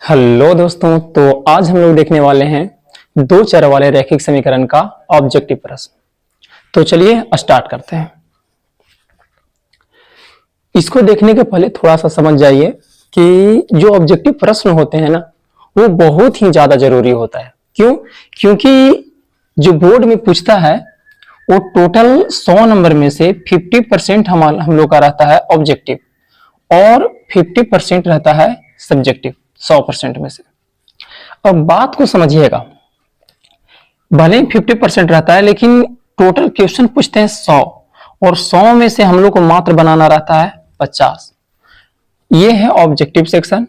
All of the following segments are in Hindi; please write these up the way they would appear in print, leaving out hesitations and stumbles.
हेलो दोस्तों, तो आज हम लोग देखने वाले हैं दो चर वाले रैखिक समीकरण का ऑब्जेक्टिव प्रश्न। तो चलिए स्टार्ट करते हैं। इसको देखने के पहले थोड़ा सा समझ जाइए कि जो ऑब्जेक्टिव प्रश्न होते हैं ना, वो बहुत ही ज्यादा जरूरी होता है। क्यों? क्योंकि जो बोर्ड में पूछता है वो टोटल 100 नंबर में से 50% हम लोग का रहता है ऑब्जेक्टिव और 50% रहता है सब्जेक्टिव 100% में से। अब बात को समझिएगा, भले ही 50% रहता है लेकिन टोटल क्वेश्चन पूछते हैं 100 और 100 में से हम लोग को मात्र बनाना रहता है 50। ये है ऑब्जेक्टिव सेक्शन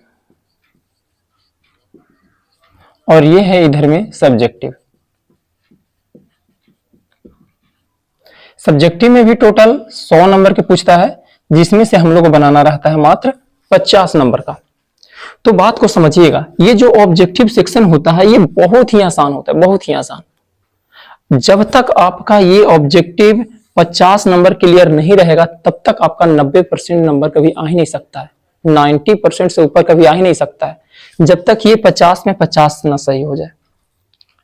और ये है इधर में सब्जेक्टिव। सब्जेक्टिव में भी टोटल 100 नंबर के पूछता है जिसमें से हम लोग को बनाना रहता है मात्र 50 नंबर का। तो बात को समझिएगा, ये जो ऑब्जेक्टिव सेक्शन होता है ये बहुत ही आसान होता है, बहुत ही आसान। जब तक आपका ये ऑब्जेक्टिव 50 नंबर क्लियर नहीं रहेगा तब तक आपका 90% नंबर कभी आ ही नहीं सकता है, 90% से ऊपर कभी आ ही नहीं सकता है, जब तक ये 50 में 50 ना सही हो जाए।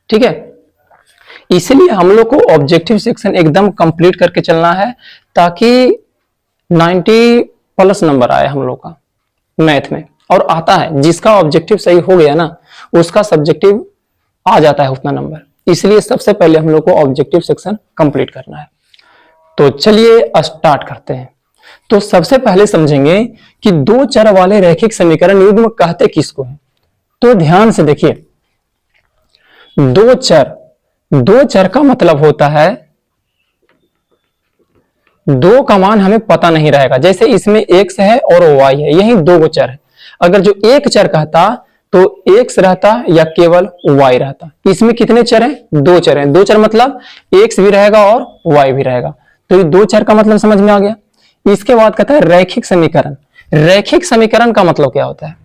ठीक है, इसलिए हम लोग को ऑब्जेक्टिव सेक्शन एकदम कंप्लीट करके चलना है ताकि 90+ नंबर आए हम लोग का मैथ में। और आता है, जिसका ऑब्जेक्टिव सही हो गया ना उसका सब्जेक्टिव आ जाता है उतना नंबर। इसलिए सबसे पहले हम लोग को ऑब्जेक्टिव सेक्शन कंप्लीट करना है। तो चलिए स्टार्ट करते हैं। तो सबसे पहले समझेंगे कि दो चर वाले रैखिक समीकरण युग्म कहते किसको हैं। तो ध्यान से देखिए, दो चर का मतलब होता है दो का मान हमें पता नहीं रहेगा। जैसे इसमें x है और y है, यही दो चर है। अगर जो एक चर कहता तो x रहता या केवल y रहता। इसमें कितने चर हैं? दो चर हैं। दो चर मतलब x भी रहेगा और y भी रहेगा। तो ये दो चर का मतलब समझ में आ गया। इसके बाद कहता है रैखिक समीकरण। रैखिक समीकरण का मतलब क्या होता है?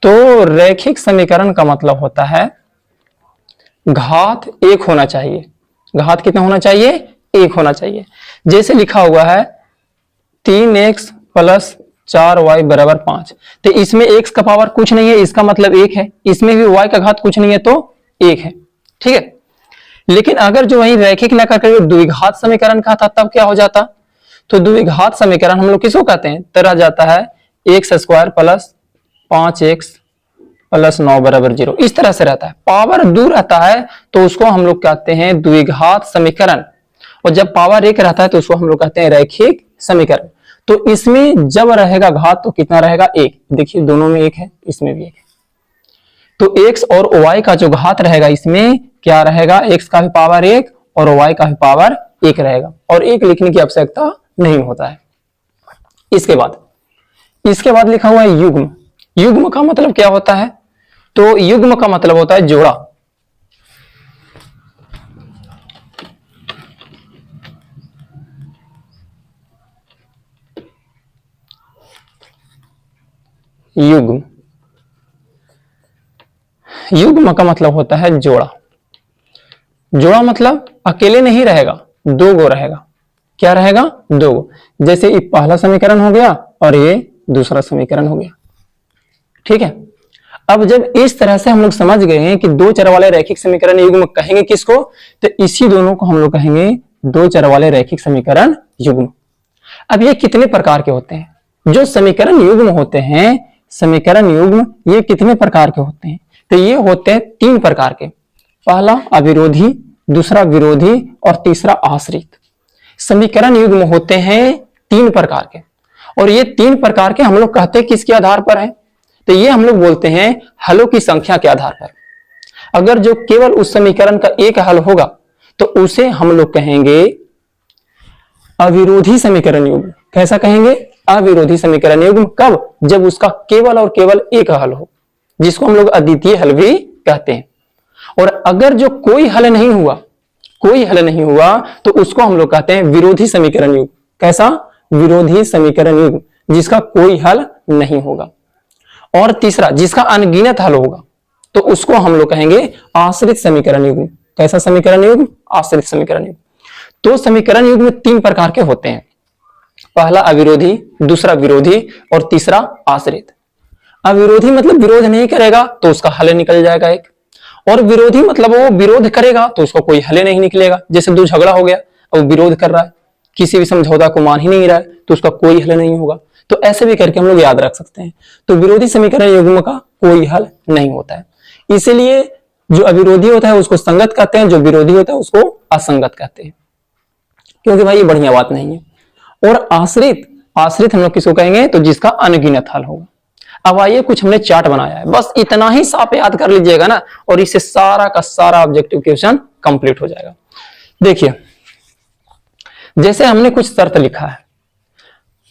तो रैखिक समीकरण का मतलब होता है घात एक होना चाहिए। घात कितना होना चाहिए? एक होना चाहिए। जैसे लिखा हुआ है 3x + 4y = 5। तो इसमें x का पावर कुछ नहीं है, इसका मतलब 1 है। इसमें भी y का घात कुछ नहीं है तो 1 है। ठीक है, लेकिन अगर जो वही रैखिक न करके द्विघात समीकरण का था तब क्या हो जाता? तो द्विघात समीकरण हम लोग किसको कहते हैं? तरह जाता है x² + 5x + 9 = 0। इस तरह से रहता है, पावर दूर रहता है तो उसको हम लोग कहते हैं द्विघात समीकरण। और जब पावर 1 रहता है तो उसको हम लोग कहते हैं रैखिक समीकरण। तो इसमें जब रहेगा घात तो कितना रहेगा? 1। देखिए दोनों में 1 है, इसमें भी 1 है। तो x और y का जो घात रहेगा इसमें क्या रहेगा? x का भी पावर 1 और y का भी पावर 1 रहेगा और 1 लिखने की आवश्यकता नहीं होता है। इसके बाद लिखा हुआ है युग्म। युग्म का मतलब क्या होता है? तो युग्म का मतलब होता है जोड़ा। युग्म का मतलब होता है जोड़ा। जोड़ा मतलब अकेले नहीं रहेगा, दो गो रहेगा। क्या रहेगा? दो गो। जैसे ये पहला समीकरण हो गया और ये दूसरा समीकरण हो गया। ठीक है, अब जब इस तरह से हम लोग समझ गए हैं कि दो चर वाले रैखिक समीकरण युग्म कहेंगे किसको? तो इसी दोनों को हम लोग कहेंगे दो चर वाले रैखिक समीकरण युग्म। अब ये कितने प्रकार के होते हैं? जो समीकरण युग्म होते हैं, समीकरण युग्म ये कितने प्रकार के होते हैं? तो ये होते हैं 3 प्रकार के। पहला अविरोधी, दूसरा विरोधी और तीसरा आश्रित। समीकरण युग्म होते हैं 3 प्रकार के और ये 3 प्रकार के हम लोग कहते हैं किसके आधार पर है? तो ये हम लोग बोलते हैं हलों की संख्या के आधार पर। अगर जो केवल उस समीकरण का एक हल होगा तो उसे हम लोग कहेंगे अविरोधी समीकरण युग्म। कैसा कहेंगे? अविरोधी समीकरण युग्म। कब? जब उसका केवल और केवल एक हल हो, जिसको हम लोग अद्वितीय हल भी कहते हैं। और अगर जो कोई हल नहीं हुआ तो उसको हम लोग कहते हैं विरोधी समीकरण युग्म। कैसा? विरोधी समीकरण युग्म, जिसका कोई हल नहीं होगा। और तीसरा, जिसका अनगिनत हल होगा तो उसको हम लोग कहेंगे आश्रित समीकरण युग्म। कैसा समीकरण युग्म? आश्रित समीकरण युग्म। तो समीकरण युग्म 3 प्रकार के होते हैं। पहला अविरोधी, दूसरा विरोधी और तीसरा आश्रित। अविरोधी मतलब विरोध नहीं करेगा तो उसका हल निकल जाएगा एक, और विरोधी मतलब वो विरोध करेगा तो उसको कोई हल नहीं निकलेगा। जैसे दो झगड़ा हो गया, अब विरोध कर रहा है, किसी भी समझौता को मान ही नहीं रहा है, तो उसका कोई हल नहीं होगा। तो ऐसे भी करके हम लोग याद रख सकते हैं। तो विरोधी समीकरण युग्म का कोई हल नहीं होता है। इसीलिए जो अविरोधी होता है उसको संगत कहते हैं, जो विरोधी होता है उसको असंगत कहते हैं, क्योंकि भाई ये बढ़िया बात नहीं है। और आश्रित, आश्रित हम लोग किसको कहेंगे, तो जिसका अनगिनत हल होगा। अब आइए कुछ हमने चार्ट बनाया है, बस इतना ही साफ याद कर लीजिएगा ना, और इससे सारा का सारा ऑब्जेक्टिव क्वेश्चन कंप्लीट हो जाएगा। देखिए जैसे हमने कुछ शर्त लिखा है,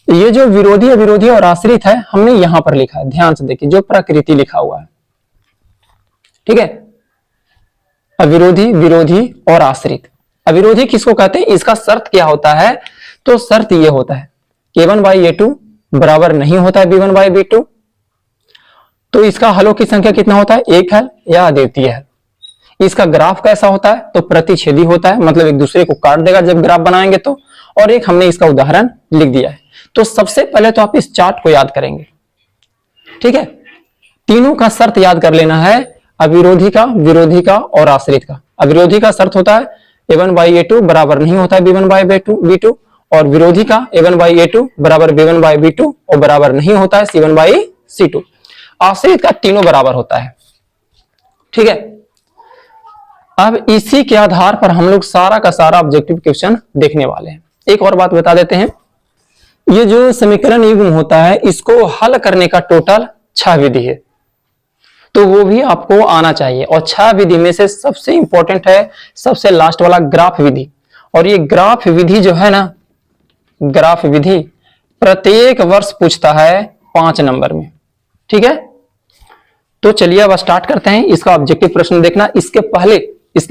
ये जो विरोधी, अविरोधी और आश्रित है हमने यहां पर लिखा है, ध्यान से देखिए जो प्रकृति लिखा हुआ है, ठीक है। अविरोधी, विरोधी और आश्रित। अविरोधी किसको कहते हैं, इसका शर्त क्या होता है, तो शर्त ये होता है a1 बाई a2 बराबर नहीं होता है b1 बाई b2, तो इसका हलों की संख्या कितना होता है, एक हल या अद्वितीय हल। इसका ग्राफ कैसा होता है, तो प्रतिच्छेदी होता है, मतलब एक दूसरे को काट देगा जब ग्राफ बनाएंगे तो। और एक हमने इसका उदाहरण लिख दिया है। तो सबसे पहले तो आप इस चार्ट को याद करेंगे, ठीक है। तीनों का शर्त याद कर लेना है, अविरोधी का, विरोधी का और आश्रित का। अविरोधी का शर्त होता है a1 बाई a2 बराबर नहीं होता है b1 बाई b2, और विरोधी का a1 बाई a2 बराबर b1 बाई b2 और बराबर नहीं होता है c1 बाई c2। आश्रित का तीनों बराबर होता है, ठीक है। अब इसी के आधार पर हम लोग सारा का सारा ऑब्जेक्टिव क्वेश्चन देखने वाले हैं। एक और बात बता देते हैं, ये जो समीकरण युग्म होता है इसको हल करने का टोटल 6 विधि है, तो वो भी आपको आना चाहिए। और 6 विधि में से सबसे इंपॉर्टेंट है सबसे लास्ट वाला ग्राफ विधि। और ये ग्राफ विधि जो है ना, ग्राफ विधि प्रत्येक वर्ष पूछता है 5 नंबर में, ठीक है। तो चलिए अब स्टार्ट करते हैं। इसका ऑब्जेक्टिव प्रश्न देखना, इसके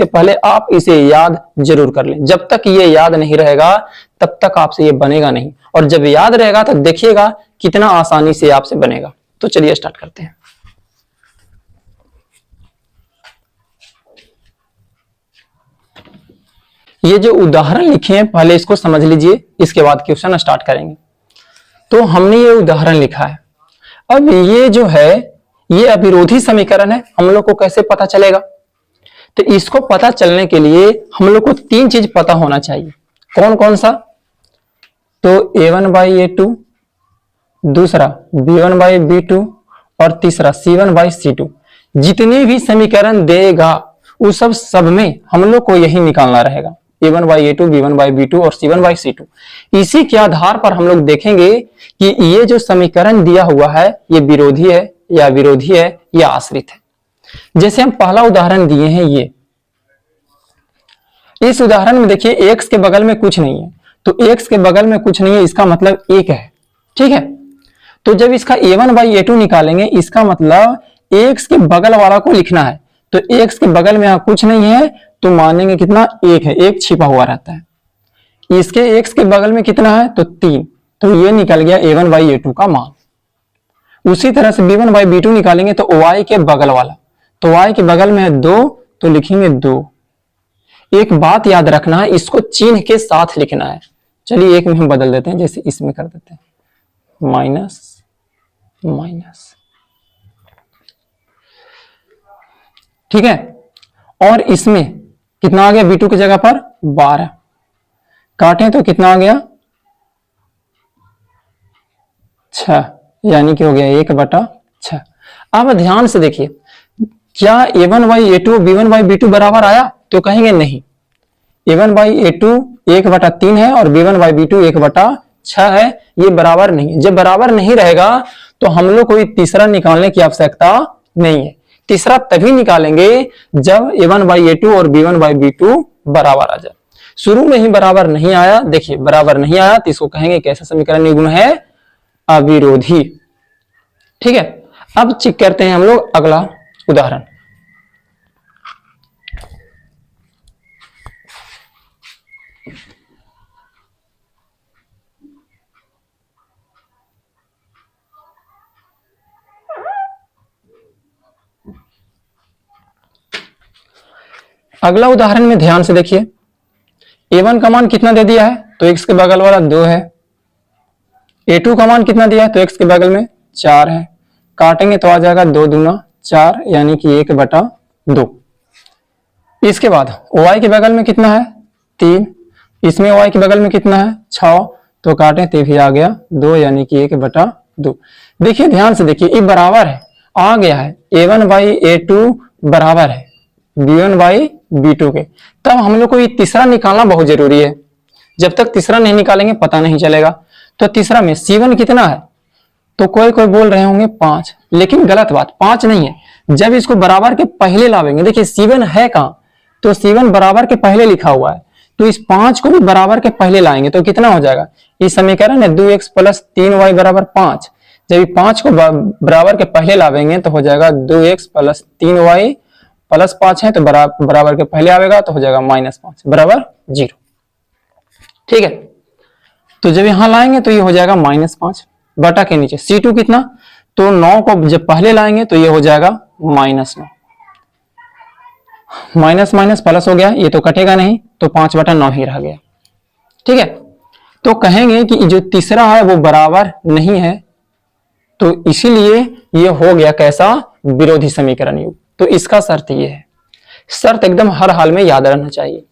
पहले आप इसे याद जरूर कर लें। जब तक ये याद नहीं रहेगा तब तक आपसे ये बनेगा नहीं, और जब याद रहेगा तो देखिएगा कितना आसानी से आपसे बनेगा। तो चलिए स्टार्ट करते हैं। ये जो उदाहरण लिखे हैं पहले इसको समझ लीजिए, इसके बाद क्वेश्चन स्टार्ट करेंगे। तो हमने ये उदाहरण लिखा है। अब ये जो है ये अविरोधी समीकरण है, हम लोग को कैसे पता चलेगा, तो इसको पता चलने के लिए हम लोग को 3 चीज पता होना चाहिए। कौन कौन सा, तो a1 बाई a2, दूसरा b1 बाई b2 और तीसरा c1 बाई c2। जितने भी समीकरण देगा उस सब में हम लोग को यही निकालना रहेगा, a1 by a2, b1 by b2 और c1 बाई c2। इसी के आधार पर हम लोग देखेंगे कि ये जो समीकरण दिया हुआ है ये विरोधी है या विरोधी है या आश्रित है। जैसे हम पहला उदाहरण दिए हैं, ये इस उदाहरण में देखिए x के बगल में कुछ नहीं है, तो x के बगल में कुछ नहीं है इसका मतलब 1 है, ठीक है। तो जब इसका a1 बाई a2 निकालेंगे इसका मतलब x के बगल वाला को लिखना है, तो x के बगल में कुछ नहीं है तो मानेंगे कितना, 1 है, 1 छिपा हुआ रहता है। इसके x के बगल में कितना है, तो 3, तो ये निकल गया a1 बाई a2 का मान। उसी तरह से b1 बाई b2 निकालेंगे तो y के बगल वाला, तो y के बगल में है 2 तो लिखेंगे 2। एक बात याद रखना है, इसको चिन्ह के साथ लिखना है। चलिए एक में हम बदल देते हैं, जैसे इसमें कर देते हैं माइनस माइनस, ठीक है। और इसमें कितना आ गया, b2 की जगह पर 12, काटें तो कितना आ गया 6, यानी कि हो गया 1/6। अब ध्यान से देखिए, क्या a1 by a2 b1 by b2 बराबर आया, तो कहेंगे नहीं। a1 बाई a2 1/3 है और b1 बाई b2 1/6 है, ये बराबर नहीं। जब बराबर नहीं रहेगा तो हम लोग कोई तीसरा निकालने की आवश्यकता नहीं है। तीसरा तभी निकालेंगे जब a1 बाई a2 और b1 बाई b2 बराबर आ जाए। शुरू में ही बराबर नहीं आया, देखिए बराबर नहीं आया तो इसको कहेंगे कैसा समीकरण युग्म है, अविरोधी, ठीक है। अब चेक करते हैं हम लोग अगला उदाहरण। अगला उदाहरण में ध्यान से देखिए, a1 का मान कितना दे दिया है, तो x के बगल वाला 2 है। a2 का मान कितना दिया है, तो x के बगल में 4 है। काटेंगे तो आ जाएगा 2 दूना 4 यानी कि 1/2। इसके बाद y के बगल में कितना है 3, इसमें y के बगल में कितना है 6, तो काटें तो भी आ गया 2 यानी कि 1/2। देखिए ध्यान से देखिए, ये बराबर है, आ गया है a1/a2 बराबर है b1/b2 के। तब हम लोग को ये तीसरा निकालना बहुत जरूरी है, जब तक तीसरा नहीं निकालेंगे पता नहीं चलेगा। तो तीसरा में c1 कितना है, तो कोई कोई बोल रहे होंगे 5, लेकिन गलत बात, 5 नहीं है। जब इसको बराबर के पहले लावेंगे, देखिए c1 है कहां, तो c1 बराबर के पहले लिखा हुआ है, तो इस 5 को भी बराबर के पहले लाएंगे तो कितना हो जाएगा, इस समीकरण है 2x + 3y = 5। जब 5 को बराबर के पहले लावेंगे तो हो जाएगा 2x + 3y + 5 है, तो बराबर के पहले आएगा तो हो जाएगा -5 बराबर 0। ठीक है, तो जब यहां लाएंगे तो ये हो जाएगा -5 बटा के नीचे c2 कितना, तो 9 को जब पहले लाएंगे तो ये हो जाएगा -9, माइनस माइनस प्लस हो गया, ये तो कटेगा नहीं, तो 5/9 ही रह गया। ठीक है, तो कहेंगे कि जो तीसरा है वो बराबर नहीं है, तो इसीलिए ये हो गया कैसा, विरोधी समीकरण युग। तो इसका शर्त ये है, शर्त एकदम हर हाल में याद रहना चाहिए।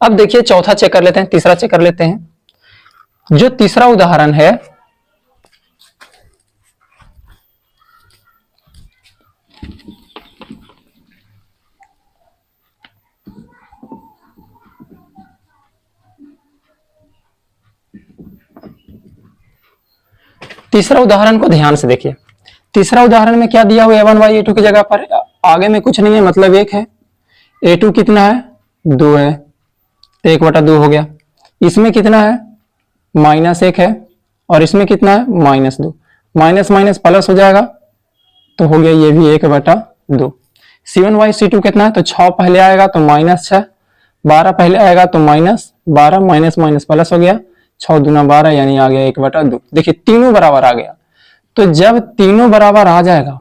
अब देखिए चौथा चेक कर लेते हैं, तीसरा चेक कर लेते हैं। जो तीसरा उदाहरण है, तीसरा उदाहरण को ध्यान से देखिए। तीसरा उदाहरण में क्या दिया हुआ है, a1/a2 की जगह पर आगे में कुछ नहीं है, मतलब 1 है। a2 कितना है 2 है, तो 1/2 हो गया। इसमें कितना है -1 है, और इसमें कितना है -2, माइनस माइनस प्लस हो जाएगा, तो हो गया ये भी 1/2। c1/c2 कितना है, तो 6 पहले आएगा तो -6, 12 पहले आएगा तो -12, माइनस माइनस प्लस हो गया, 6 दूना 12 यानी आ गया 1/2। देखिए तीनों बराबर आ गया, तो जब तीनों बराबर आ जाएगा,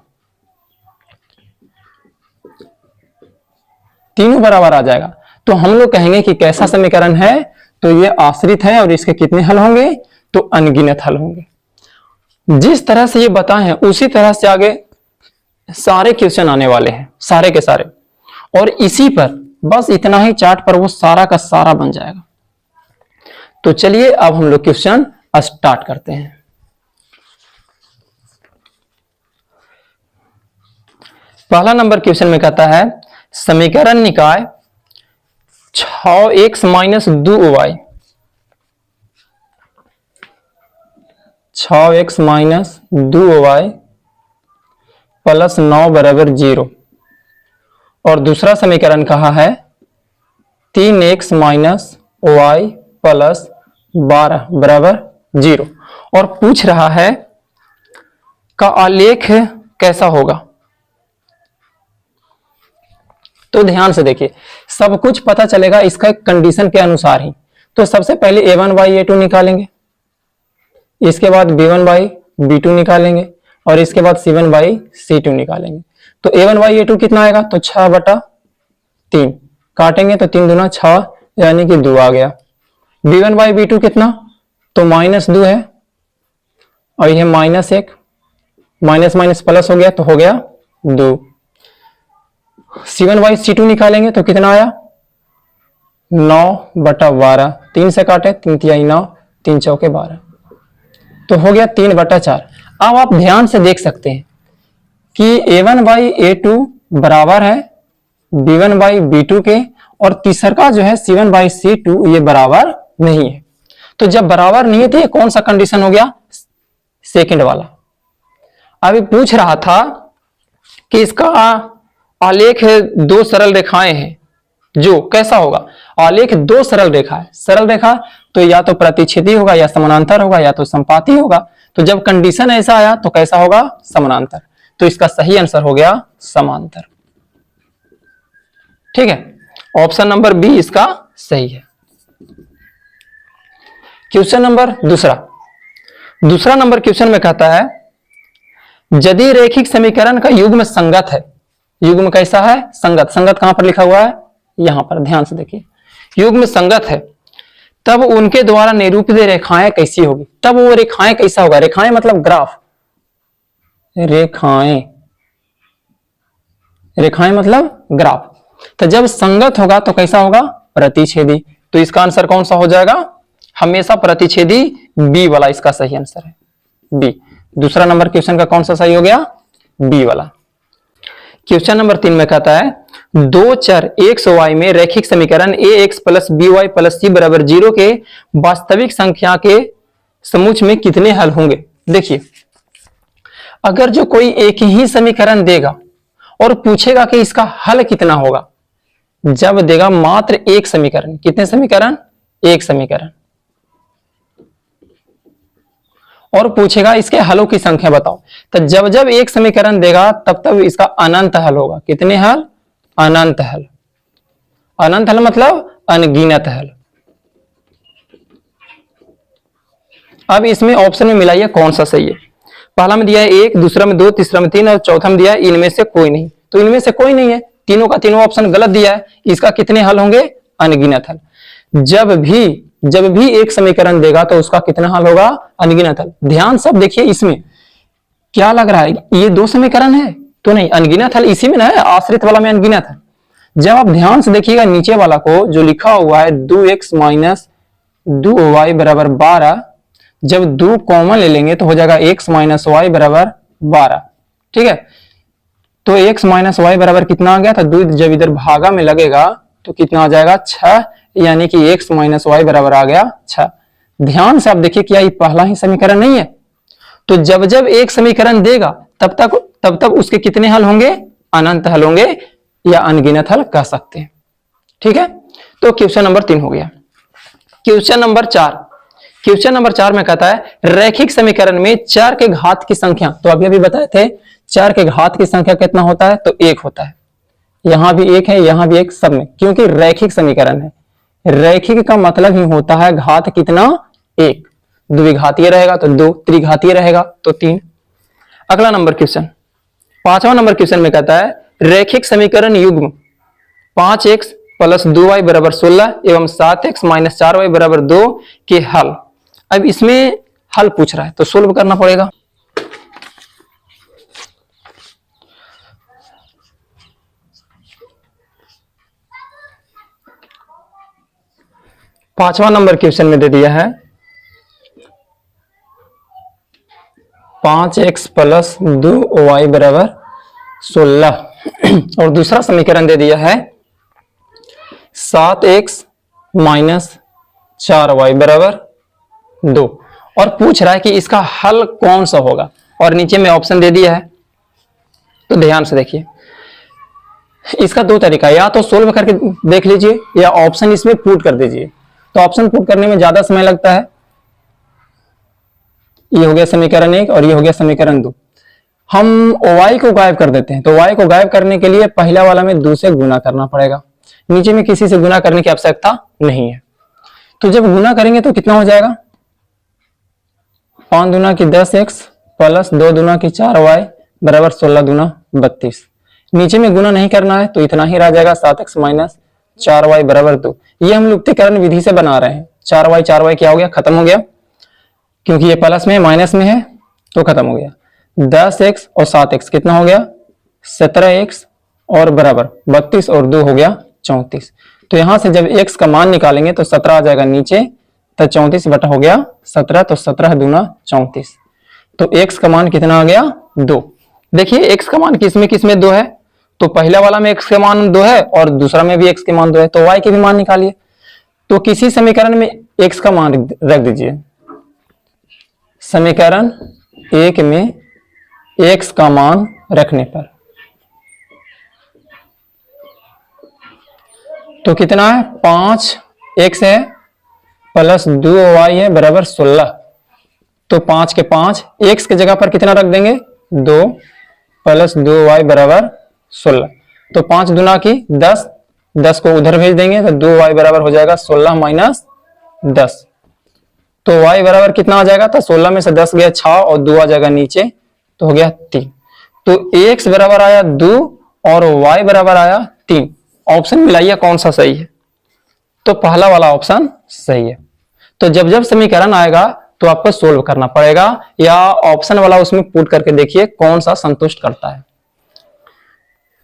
तीनों बराबर आ जाएगा, तो हम लोग कहेंगे कि कैसा समीकरण है, तो ये आश्रित है और इसके कितने हल होंगे, तो अनगिनत हल होंगे। जिस तरह से ये बताए हैं उसी तरह से आगे सारे क्वेश्चन आने वाले हैं, सारे के सारे, और इसी पर बस इतना ही चार्ट पर वो सारा का सारा बन जाएगा। तो चलिए अब हम लोग क्वेश्चन स्टार्ट करते हैं। पहला नंबर क्वेश्चन में कहता है समीकरण निकाय 6x - 2y 6x - 2y + 9 = 0, और दूसरा समीकरण कहा है 3x - y + 12 = 0, और पूछ रहा है का आलेख कैसा होगा। तो ध्यान से देखिए, सब कुछ पता चलेगा इसका कंडीशन के अनुसार ही। तो सबसे पहले a1/a2 निकालेंगे, इसके बाद b1/b2 निकालेंगे, और इसके बाद c1/c2 निकालेंगे। तो a1/a2 कितना आएगा, तो 6/3, काटेंगे तो 3 दूना 6 यानी कि 2 आ गया। b1/b2 कितना, तो -2 है, और यह -1, माइनस माइनस प्लस हो गया तो हो गया 2। c1/c2 निकालेंगे तो कितना आया 9/12, 3 से काटे 3 तिहाई 9, 3 चौके 12, तो हो गया 3/4। अब आप ध्यान से देख सकते हैं कि a1/a2 बराबर है b1/b2 के, और तीसरा जो है c1/c2 ये बराबर नहीं है। तो जब बराबर नहीं है तो ये कौन सा कंडीशन हो गया, सेकंड वाला। अभी पूछ रहा था कि इसका आलेख है 2 सरल रेखाएं हैं, जो कैसा होगा, आलेख 2 सरल रेखा है। सरल रेखा तो या तो प्रतिच्छेदी होगा, या समानांतर होगा, या तो संपाती होगा। तो जब कंडीशन ऐसा आया तो कैसा होगा, समानांतर। तो इसका सही आंसर हो गया समांतर। ठीक है, ऑप्शन नंबर बी इसका सही है। क्वेश्चन नंबर दूसरा नंबर क्वेश्चन में कहता है यदि रैखिक समीकरण का युग्म संगत है, युग्म कैसा है, संगत। संगत कहां पर लिखा हुआ है, यहां पर ध्यान से देखिए, युग्म संगत है, तब उनके द्वारा निरूपित रेखाएं कैसी होगी। तब वो रेखाएं कैसा होगा, रेखाएं मतलब ग्राफ, रेखाएं, रेखाएं मतलब ग्राफ। तो जब संगत होगा तो कैसा होगा? प्रतिच्छेदी। तो इसका आंसर कौन सा हो जाएगा? हमेशा प्रतिच्छेदी बी वाला इसका सही आंसर है, बी। दूसरा नंबर क्वेश्चन का कौन सा सही हो गया? बी वाला। क्वेश्चन नंबर 3 में कहता है दो चर एक्स वाई में रैखिक समीकरण A X plus B Y plus C बराबर 0 के वास्तविक संख्या के समुच्च में कितने हल होंगे? देखिए, अगर जो कोई एक ही समीकरण देगा और पूछेगा कि इसका हल कितना होगा, जब देगा मात्र एक समीकरण, कितने समीकरण? एक समीकरण, और पूछेगा इसके हलों की संख्या बताओ, तो जब जब एक समीकरण देगा तब तब इसका अनंत हल होगा। कितने हल? अनंत हल। अनंत हल मतलब अनगिनत हल। अब इसमें ऑप्शन में मिलाइए कौन सा सही है। पहला में दिया है 1, दूसरा में 2, तीसरा में 3 और चौथा में दिया है इनमें से कोई नहीं। तो इनमें से कोई नहीं है, तीनों का तीनों ऑप्शन गलत दिया है। इसका कितने हल होंगे? अनगिनत हल। जब भी एक समीकरण देगा तो उसका कितना हल होगा? अनगिनत हल। ध्यान सब देखिए, इसमें क्या लग रहा है? ये दो समीकरण है तो नहीं, अनगिनत हल इसी में ना है, आश्रित वाला में अनगिनत है। जब आप ध्यान से देखिएगा नीचे वाला को, जो लिखा हुआ है 2x माइनस 2y बराबर 12, जब 2 कॉमन ले लेंगे तो हो जाएगा x माइनस वाई बराबर 12। ठीक है, तो x माइनस वाई बराबर कितना आ गया था? 2 जब इधर भागा में लगेगा तो कितना आ जाएगा? 6, यानी कि x माइनस वाई बराबर आ गया 6। ध्यान से आप देखिए, क्या ये पहला ही समीकरण नहीं है? तो जब जब एक समीकरण देगा तब तक उसके कितने हल होंगे? अनंत हल होंगे, या अनगिनत हल कह सकते हैं। ठीक है, तो क्वेश्चन नंबर 3 हो गया। क्वेश्चन नंबर 4 में कहता है रैखिक समीकरण में चर के घात की संख्या, तो अभी बताए थे चर के घात की संख्या कितना होता है? तो 1 होता है। यहां भी 1 है, यहां भी 1, सब में, क्योंकि रैखिक समीकरण है। रैखिक का मतलब ही होता है घात कितना? 1। द्विघातीय रहेगा तो 2, त्रिघातीय रहेगा तो 3। अगला नंबर क्वेश्चन, 5वां नंबर क्वेश्चन में कहता है रैखिक समीकरण युग्म 5x प्लस 2y बराबर 16 एवं 7x माइनस 4y बराबर 2 के हल। अब इसमें हल पूछ रहा है तो सोल्व करना पड़ेगा। पांचवा नंबर क्वेश्चन में दे दिया है 5x प्लस 2y बराबर 16 और दूसरा समीकरण दे दिया है 7x माइनस 4y बराबर 2, और पूछ रहा है कि इसका हल कौन सा होगा, और नीचे में ऑप्शन दे दिया है। तो ध्यान से देखिए, इसका दो तरीका, या तो सोल्व करके देख लीजिए या ऑप्शन इसमें पुट कर दीजिए। तो ऑप्शन पुट करने में ज्यादा समय लगता है। ये हो गया समीकरण 1 और ये हो गया समीकरण 2। हम y को गायब कर देते हैं, तो y को गायब करने के लिए पहला वाला में 2 से गुना करना पड़ेगा, नीचे में किसी से गुना करने की आवश्यकता नहीं है। तो जब गुना करेंगे तो कितना हो जाएगा? 5 दूना की 10x प्लस 2 दूना की 4y बराबर 16 दूना 32। नीचे में गुना नहीं करना है तो इतना ही रह जाएगा 7x माइनस 4y बराबर 2। ये हम लुप्तीकरण विधि से बना रहे हैं। 4y क्या हो गया? खत्म हो गया, क्योंकि ये प्लस में माइनस में है तो खत्म हो गया। 10x और 7x कितना हो गया? 17x और बराबर 32 और 2 हो गया 34। तो यहां से जब x का मान निकालेंगे तो 17 आ जाएगा नीचे, तो 34 बटा हो गया 17, तो 17 दूना 34। तो x का मान कितना आ गया? 2। देखिए x का मान किसमें 2 है, तो पहला वाला में x का मान 2 है और दूसरा में भी x के मान 2 है, तो y के भी मान निकालिए। तो किसी समीकरण में x का मान रख दीजिए। समीकरण 1 में x का मान रखने पर तो कितना है? 5x है प्लस 2y है बराबर 16। तो 5 के 5, x के जगह पर कितना रख देंगे? 2 प्लस 2y बराबर 16। तो 5 दूना की 10, 10 को उधर भेज देंगे तो 2y बराबर हो जाएगा 16 माइनस 10। तो y बराबर कितना आ जाएगा? तो 16 में से 10 गया 6 और 2 आ जाएगा नीचे, तो हो गया 3। तो x बराबर आया 2 और y बराबर आया 3। ऑप्शन मिलाइए कौन सा सही है? तो पहला वाला ऑप्शन सही है। तो जब जब समीकरण आएगा तो आपको सोल्व करना पड़ेगा, या ऑप्शन वाला उसमें पुट करके देखिए कौन सा संतुष्ट करता है।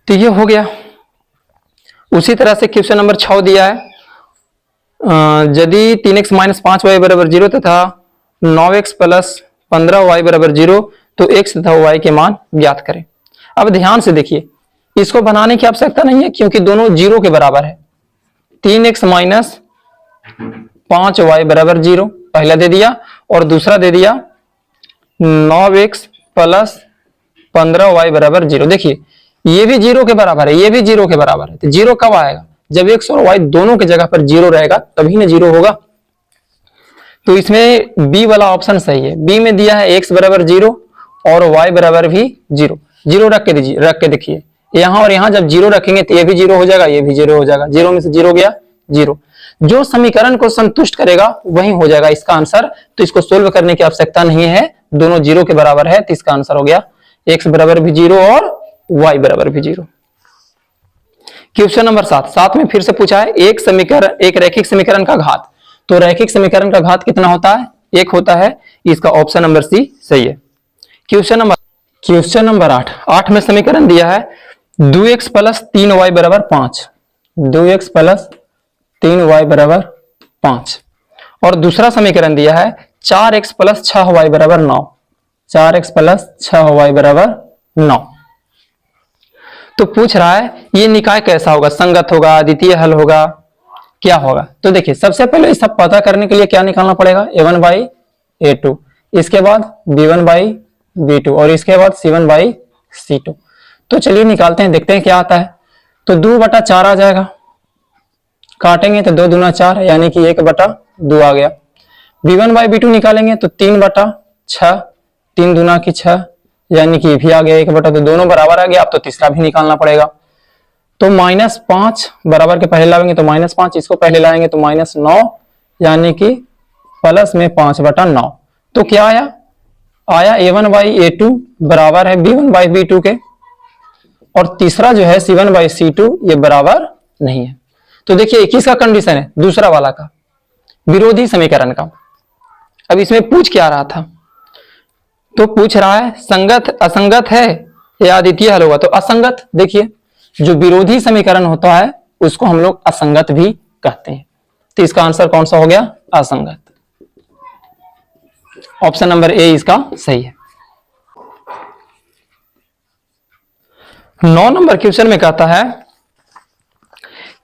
तो ये हो गया। उसी तरह से क्वेश्चन नंबर 6 दिया है, यदि 3x माइनस 5y बराबर 0 तथा 9x प्लस 15y बराबर 0 तो x तथा y के मान ज्ञात करें। अब ध्यान से देखिए, इसको बनाने की आवश्यकता नहीं है क्योंकि दोनों 0 के बराबर है। 3x माइनस 5y बराबर 0 पहला दे दिया, और दूसरा दे दिया 9x प्लस 15y बराबर 0। देखिए ये भी 0 के बराबर है, ये भी 0 के बराबर है। तो 0 कब आएगा? जब x और y दोनों की जगह पर 0 रहेगा तभी ना 0 होगा। तो इसमें बी वाला ऑप्शन सही है। बी में दिया है x बराबर 0 और y बराबर भी 0। 0 रख के दीजिए, रख के देखिए, यहां और यहां जब 0 रखेंगे तो ये भी 0 हो जाएगा, ये भी 0 हो जाएगा। 0 में से 0 गया 0। जो समीकरण को संतुष्ट करेगा वही हो जाएगा इसका आंसर। तो इसको सोल्व करने की आवश्यकता नहीं है, दोनों 0 के बराबर है, तो इसका आंसर हो गया x बराबर भी 0 और y बराबर भी 0। क्वेश्चन नंबर 7 में फिर से पूछा है एक रैखिक समीकरण का घात। तो रैखिक समीकरण का घात कितना होता है? 1 होता है। इसका ऑप्शन नंबर सी सही है। क्वेश्चन नंबर 8 में समीकरण दिया है 2x प्लस 3y बराबर 5। 2x प्लस 3y बराबर 5, और दूसरा समीकरण दिया है 4x प्लस 6y बराबर 9। 4x प्लस 6y बराबर 9। तो पूछ रहा है ये निकाय कैसा होगा? संगत होगा, अद्वितीय हल होगा, क्या होगा? तो देखिए सबसे पहले सब पता करने के लिए क्या निकालना पड़ेगा? a1 बाई a2, इसके बाद b1 बाई b2 और इसके बाद c1 बाई c2। तो चलिए निकालते हैं, देखते हैं क्या आता है। तो 2/4 आ जाएगा, काटेंगे तो 2 दूना 4 यानी कि 1/2 आ गया। b1 बाई b2 निकालेंगे तो 3/6, 3 दूना की 6 यानी कि भी आ गया 1/2। तो दोनों बराबर आ गया। अब तो तीसरा भी निकालना पड़ेगा। तो -5 बराबर के पहले लाएंगे तो -5, इसको पहले लाएंगे तो -9 यानी कि प्लस में 5/9। तो क्या आया a1 बाई a2 बराबर है b1 बाई b2 के, और तीसरा जो है c1 बाई c2 ये बराबर नहीं है। तो देखिए किसका कंडीशन है? दूसरा वाला का, विरोधी समीकरण का। अब इसमें पूछ क्या रहा था? तो पूछ रहा है संगत असंगत है या अद्वितीय हल होगा। तो असंगत, देखिए जो विरोधी समीकरण होता है उसको हम लोग असंगत भी कहते हैं। तो इसका आंसर कौन सा हो गया? असंगत। ऑप्शन नंबर ए इसका सही है। 9 नंबर क्वेश्चन में कहता है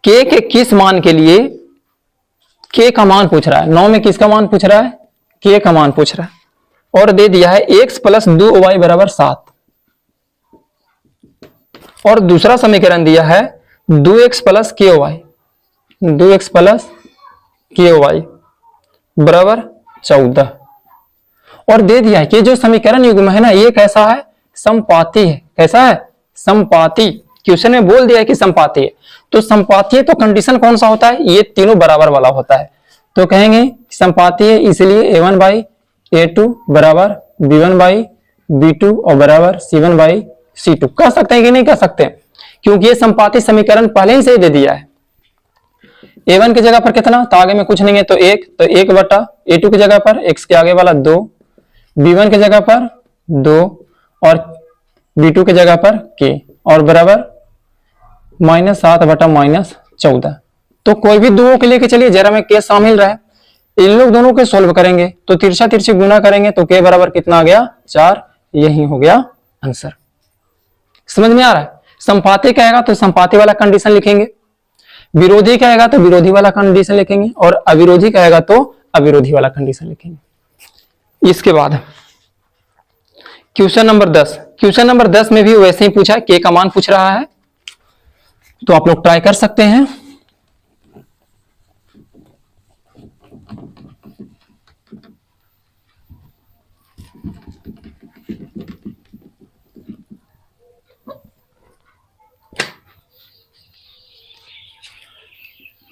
के किस मान के लिए के का मान पूछ रहा है। 9 में किसका मान पूछ रहा है? के का मान पूछ रहा है, और दे दिया है x प्लस 2y बराबर 7, और दूसरा समीकरण दिया है 2x plus ky, 2x plus ky बराबर 14, और दे दिया है कि जो समीकरण युग्म है ना ये कैसा है? समपाती है। कैसा है? समपाती। क्वेश्चन में बोल दिया है कि समपाती है, तो समपाती है तो कंडीशन कौन सा होता है? ये तीनों बराबर वाला होता है। तो कहेंगे समपाती है, इसलिए a1 बाई a2 बराबर b1 बाई b2 और बराबर c1 बाई c2। कह सकते हैं कि नहीं कह सकते? क्योंकि ये समपाती समीकरण पहले ही से दे दिया है। a1 की जगह पर कितना? तो आगे में कुछ नहीं है तो 1, तो 1/a2 की जगह पर x के आगे वाला 2, b1 की जगह पर 2 और b2 की जगह पर k, और बराबर -7/-14। तो कोई भी दो के लेके चलिए, जरा में k शामिल रहे, इन लोग दोनों के सोल्व करेंगे तो तिरछा तिरछी गुना करेंगे तो k बराबर कितना आ गया? 4। यही हो गया आंसर। समझ में आ रहा है? संपाती कहेगा तो संपाती वाला कंडीशन लिखेंगे, विरोधी कहेगा तो विरोधी वाला कंडीशन लिखेंगे, और अविरोधी कहेगा तो अविरोधी वाला कंडीशन लिखेंगे। इसके बाद क्वेश्चन नंबर 10। क्वेश्चन नंबर 10 में भी वैसे ही पूछा है, के का मान पूछ रहा है, तो आप लोग ट्राई कर सकते हैं।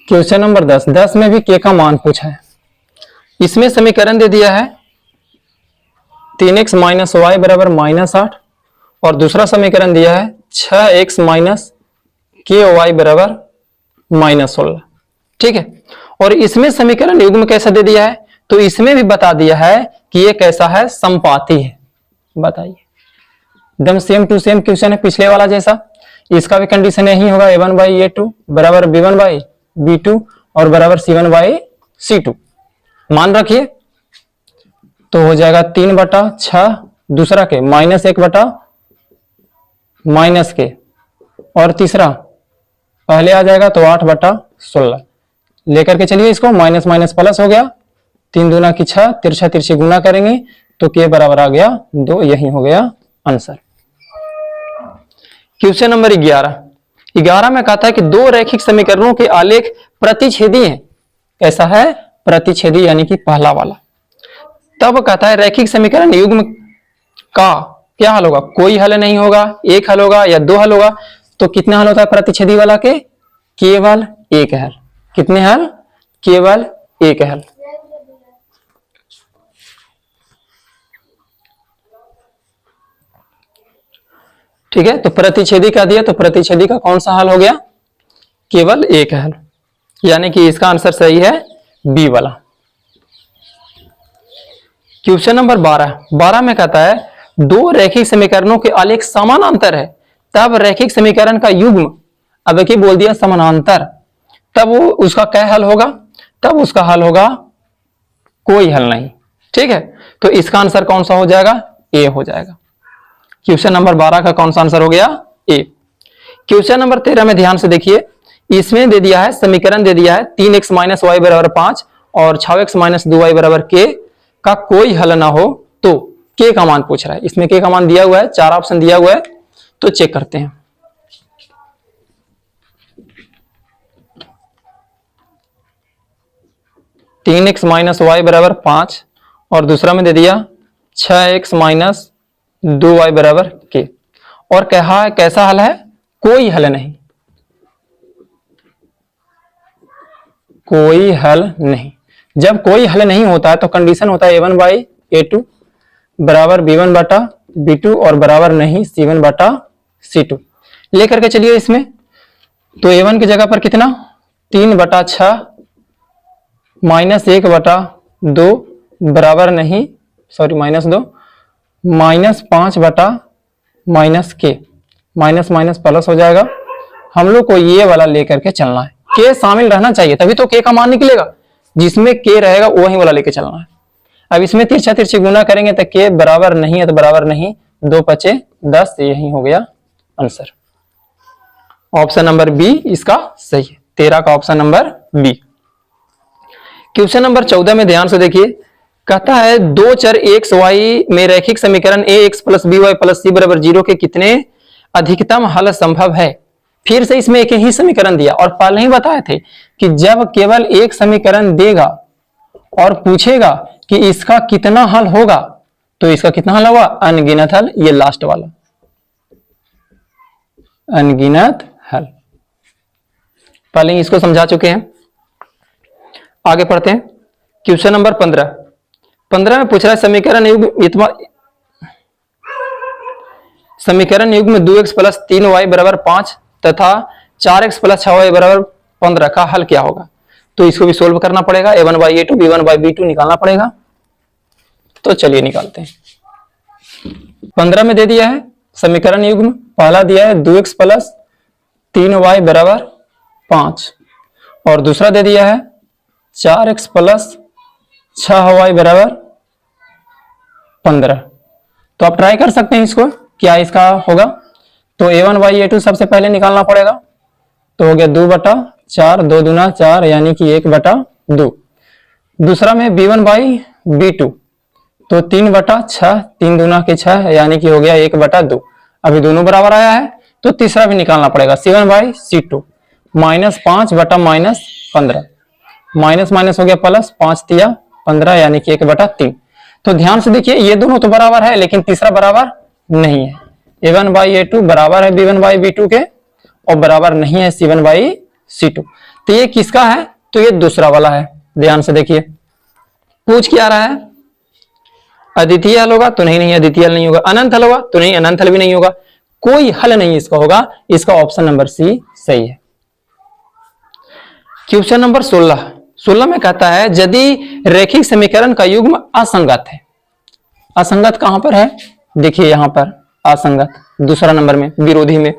क्वेश्चन नंबर 10 में भी के का मान पूछा है। इसमें समीकरण दे दिया है 3x माइनस वाई बराबर -8, और दूसरा समीकरण दिया है 6x माइनस के वाई बराबर -16। ठीक है, और इसमें समीकरण युग्म कैसा दे दिया है? तो इसमें भी बता दिया है कि ये कैसा है, समपाती है। बताइए, एकदम सेम टू सेम क्वेश्चन है पिछले वाला जैसा। इसका भी कंडीशन यही होगा, a1/a2 बराबर b1/b2 और बराबर c1/c2। मान रखिए तो हो जाएगा 3/6, दूसरा के -1/- के, और तीसरा पहले आ जाएगा तो 8/16 लेकर के चलिए इसको, माइनस माइनस प्लस हो गया, 3 दूना की 6, तिरछा तिरछी गुना करेंगे तो के बराबर आ गया 2। यही हो गया आंसर। क्वेश्चन नंबर 11 में कहता है कि दो रैखिक समीकरणों के आलेख प्रतिच्छेदी हैं। कैसा है, प्रतिच्छेदी, यानी कि पहला वाला। तब कहता है रैखिक समीकरण युग्म का क्या हल होगा। कोई हल नहीं होगा, एक हल होगा या दो हल होगा। तो कितना हल होता है प्रतिच्छेदी वाला के, केवल एक हल। कितने हल, केवल एक हल। ठीक है, तो प्रतिच्छेदी का दिया तो प्रतिच्छेदी का कौन सा हल हो गया, केवल एक हल, यानी कि इसका आंसर सही है बी वाला। क्वेश्चन नंबर 12 में कहता है दो रैखिक समीकरणों के आलेख समानांतर है, तब रैखिक समीकरण का युग्म, अब एक ही बोल दिया समानांतर, तब वो उसका क्या हल होगा, तब उसका हल होगा कोई हल नहीं। ठीक है, तो इसका आंसर कौन सा हो जाएगा, ए हो जाएगा। क्वेश्चन नंबर 12 का कौन सा आंसर हो गया, ए। क्वेश्चन नंबर 13 में ध्यान से देखिए, इसमें दे दिया है समीकरण दे दिया है 3x - y बराबर 5 और 6x - 2y बराबर k का कोई हल ना हो तो k का मान पूछ रहा है। इसमें k का मान दिया हुआ है, 4 ऑप्शन दिया हुआ है, तो चेक करते हैं। तीन एक्स माइनस वाई बराबर 5 और दूसरा में दे दिया 6x - 2y बराबर k, और कहा है कैसा हल है, कोई हल नहीं, कोई हल नहीं। जब कोई हल नहीं होता है तो कंडीशन होता है a1/a2 बराबर b1/b2 और बराबर नहीं c1/c2। लेकर के चलिए इसमें, तो a1 की जगह पर कितना 3/6 -1/2 बराबर नहीं, सॉरी -2 -5/- माइनस माइनस प्लस हो जाएगा। हम लोग को ये वाला लेकर के चलना है, के शामिल रहना चाहिए तभी तो के का मान निकलेगा, जिसमें के रहेगा वही वाला लेके चलना है। अब इसमें तिरछा तिरछी गुना करेंगे तो के बराबर नहीं है तो बराबर नहीं, 2 × 5 = 10, यही हो गया आंसर। ऑप्शन नंबर बी इसका सही है, 13 का option number B. Question number 14 में ध्यान से देखिए, कहता है दो चर एक्स वाई में रैखिक समीकरण ax + by + c बराबर 0 के कितने अधिकतम हल संभव है। फिर से इसमें एक ही समीकरण दिया और पहले ही बताए थे कि जब केवल एक समीकरण देगा और पूछेगा कि इसका कितना हल होगा, तो इसका कितना हल होगा, अनगिनत हल। ये लास्ट वाला अनगिनत हल, पहले ही इसको समझा चुके हैं। आगे पढ़ते हैं। क्वेश्चन नंबर 15 में पूछ रहा है समीकरण युग्म 2x + 3y बराबर 5 तथा 4x + 6y बराबर 15 का हल क्या होगा। तो इसको भी सोल्व करना पड़ेगा, a1/a2 b1/b2 निकालना पड़ेगा। तो चलिए निकालते हैं। 15 में दे दिया है समीकरण युग्म, पहला दिया है 2x + 3y बराबर 5 और दूसरा दे दिया है 4x + 6y बराबर 15। तो आप ट्राई कर सकते हैं इसको, क्या इसका होगा। तो a1/a2 सबसे पहले निकालना पड़ेगा, तो हो गया 2/4, 2 दूना 4 यानी कि 1/2। दूसरा में b1/b2 तो 3/6, 3 दूना के 6 यानी कि हो गया 1/2। अभी दोनों बराबर आया है तो तीसरा भी निकालना पड़ेगा, c1/c2 -5/- 15, माइनस माइनस हो गया प्लस, 5 तिया 15 यानी कि 1/3। तो ध्यान से देखिए ये दोनों तो बराबर है लेकिन तीसरा बराबर नहीं है। a1/a2 बराबर है b1/b2 के और बराबर नहीं है c1/c2। तो ये किसका है, तो ये दूसरा वाला है। ध्यान से देखिए पूछ क्या रहा है, अद्वितीय हल होगा तो नहीं अद्वितीय हल नहीं होगा, अनंत हल होगा तो नहीं अनंत हल भी नहीं होगा, कोई हल नहीं इसका होगा। इसका ऑप्शन नंबर सी सही है। क्वेश्चन नंबर 16 16 में कहता है यदि रेखिक समीकरण का युग्म असंगत है। असंगत कहां पर है, देखिए यहां पर असंगत, दूसरा नंबर में विरोधी में,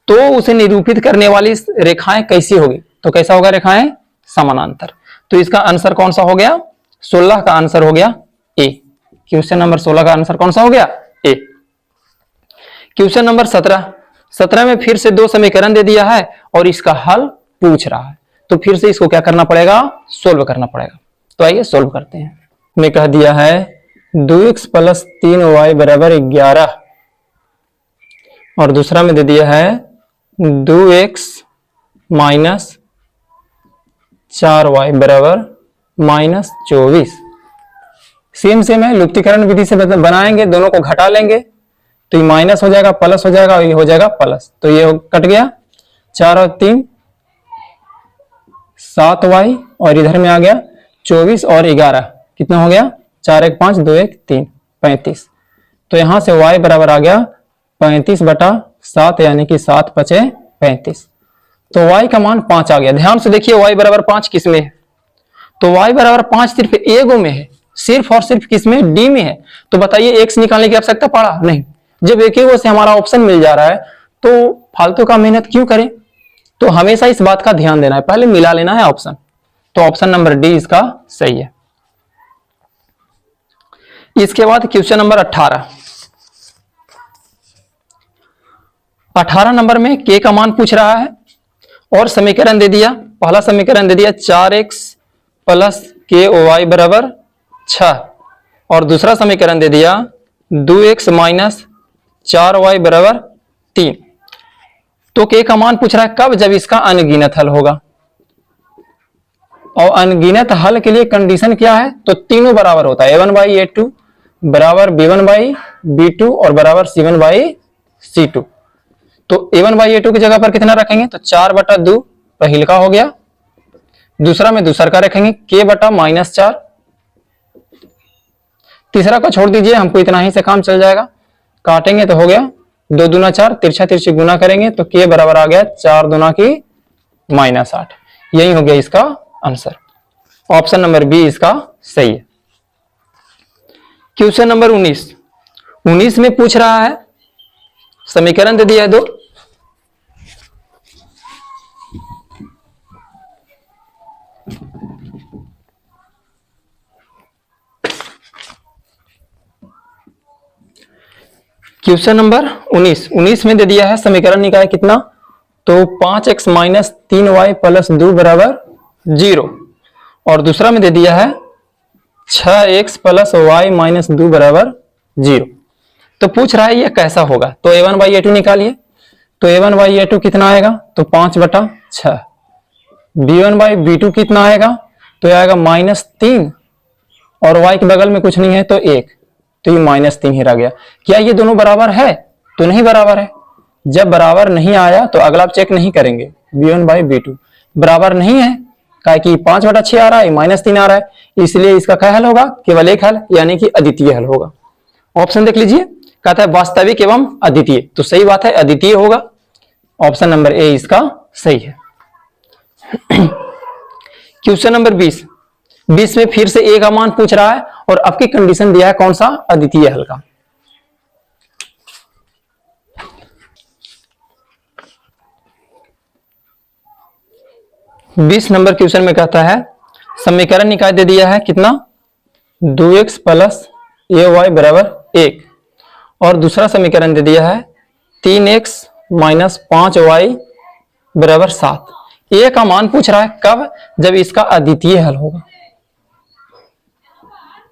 तो उसे निरूपित करने वाली रेखाएं कैसी होगी, तो कैसा होगा, रेखाएं समानांतर। तो इसका आंसर कौन सा हो गया, 16 का आंसर हो गया ए। क्वेश्चन नंबर 16 का आंसर कौन सा हो गया, ए। क्वेश्चन नंबर 17 में फिर से 2 समीकरण दे दिया है और इसका हल पूछ रहा है, तो फिर से इसको क्या करना पड़ेगा, सोल्व करना पड़ेगा। तो आइए सोल्व करते हैं। मैं कह दिया है 2x + 3y = 11 और दूसरा में दे दिया है 2x - 4y = -24। सेम है, लुप्तीकरण विधि से बनाएंगे, दोनों को घटा लेंगे तो ये माइनस हो जाएगा, प्लस हो जाएगा और ये हो जाएगा प्लस, तो ये कट गया, 4 और 3 7y और इधर में आ गया 24 और 11 कितना हो गया, 4 1 5 2 1 3 35। तो यहां से y बराबर आ गया 35/7 यानी कि 7 × 5 = 35। तो y का मान 5 आ गया। ध्यान से देखिए y बराबर 5 किस में है, तो y बराबर 5 सिर्फ एगो में है, सिर्फ और सिर्फ किस में, डी में है। तो बताइए x निकालने की आवश्यकता पड़ा नहीं, जब एक ही से हमारा ऑप्शन मिल जा रहा है तो फालतू का मेहनत क्यों करें। तो हमेशा इस बात का ध्यान देना है, पहले मिला लेना है ऑप्शन। तो ऑप्शन नंबर डी इसका सही है। इसके बाद क्वेश्चन नंबर 18 नंबर में k का मान पूछ रहा है और समीकरण दे दिया, पहला समीकरण दे दिया 4x + ky = 6 और दूसरा समीकरण दे दिया 2x - 4y = 3। तो k का मान पूछ रहा है कब, जब इसका अनगिनत हल होगा। और अनगिनत हल के लिए कंडीशन क्या है, तो तीनों बराबर होता है, a1/a2 बराबर b1/b2 और बराबर c1/c2। तो a1/a2 की जगह पर कितना रखेंगे, तो 4/2 पहले का हो गया, दूसरा में दूसरा का रखेंगे k/-4, तीसरा को छोड़ दीजिए, हमको इतना ही से काम चल जाएगा, काटेंगे तो हो गया 2 दूना 4, तिरछा तिरछी गुना करेंगे तो k बराबर आ गया 4 दूना की -8। यही हो गया इसका आंसर, ऑप्शन नंबर बी इसका सही है। क्वेश्चन नंबर 19 में पूछ रहा है, समीकरण दे दिया है 2, क्वेश्चन नंबर 19 में दे दिया है समीकरण निकाय कितना, तो 5x - 3y + 2 = 0 और दूसरा में दे दिया है 6x + y - 2 = 0। तो पूछ रहा है ये कैसा होगा, तो a1/a2 निकालिए, तो a1/a2 कितना आएगा, तो 5/6, b1/b2 कितना आएगा, तो आएगा -3 और y के बगल में कुछ नहीं है तो 1, तो ये -3 ही रह गया। क्या ये दोनों बराबर है, तो नहीं बराबर है। जब बराबर नहीं आया तो अगला आप चेक नहीं करेंगे, b1/b2 बराबर नहीं है, काहे कि 5/6 आ रहा है, -3 आ रहा है, इसलिए इसका क्या हल होगा, केवल एक हल यानी कि अद्वितीय हल होगा। ऑप्शन देख लीजिए, कहता है वास्तविक एवं अद्वितीय, तो सही बात है अद्वितीय होगा, ऑप्शन नंबर ए इसका सही है। क्वेश्चन नंबर 20 में फिर से ए का मान पूछ रहा है और आपकी कंडीशन दिया है कौन सा, अद्वितीय हल का। बीस नंबर क्वेश्चन में कहता है समीकरण निकाय दे दिया है कितना, 2x + ay = 1 और दूसरा समीकरण दे दिया है 3x - 5y = 7। ए का मान पूछ रहा है कब, जब इसका अद्वितीय हल होगा।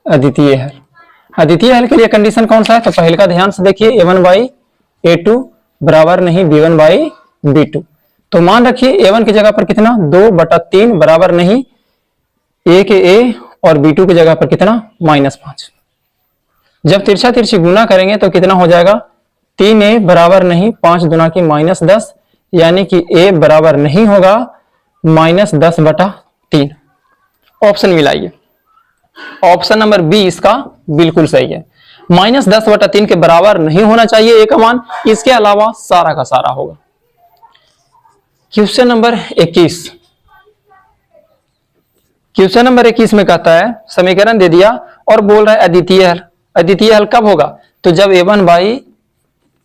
अद्वितीय हल, अद्वितीय हल के लिए कंडीशन कौन सा है, तो पहले का ध्यान से देखिए, a1/a2 बराबर नहीं b1/b2। तो मान रखिए a1 की जगह पर कितना, 2/3 बराबर नहीं a के a और b2 की जगह पर कितना, -5। जब तिरछा तिरछी गुना करेंगे तो कितना हो जाएगा, 3a बराबर नहीं 5 दूना की -10, यानी कि a बराबर नहीं होगा -10/3। ऑप्शन मिलाइए, ऑप्शन नंबर बी इसका बिल्कुल सही है, -10/3 के बराबर नहीं होना चाहिए ए का मान, इसके अलावा सारा का सारा होगा। क्वेश्चन नंबर 21 क्वेश्चन नंबर 21 में कहता है समीकरण दे दिया और बोल रहा है अद्वितीय हल। अद्वितीय हल कब होगा? तो जब a1 बाई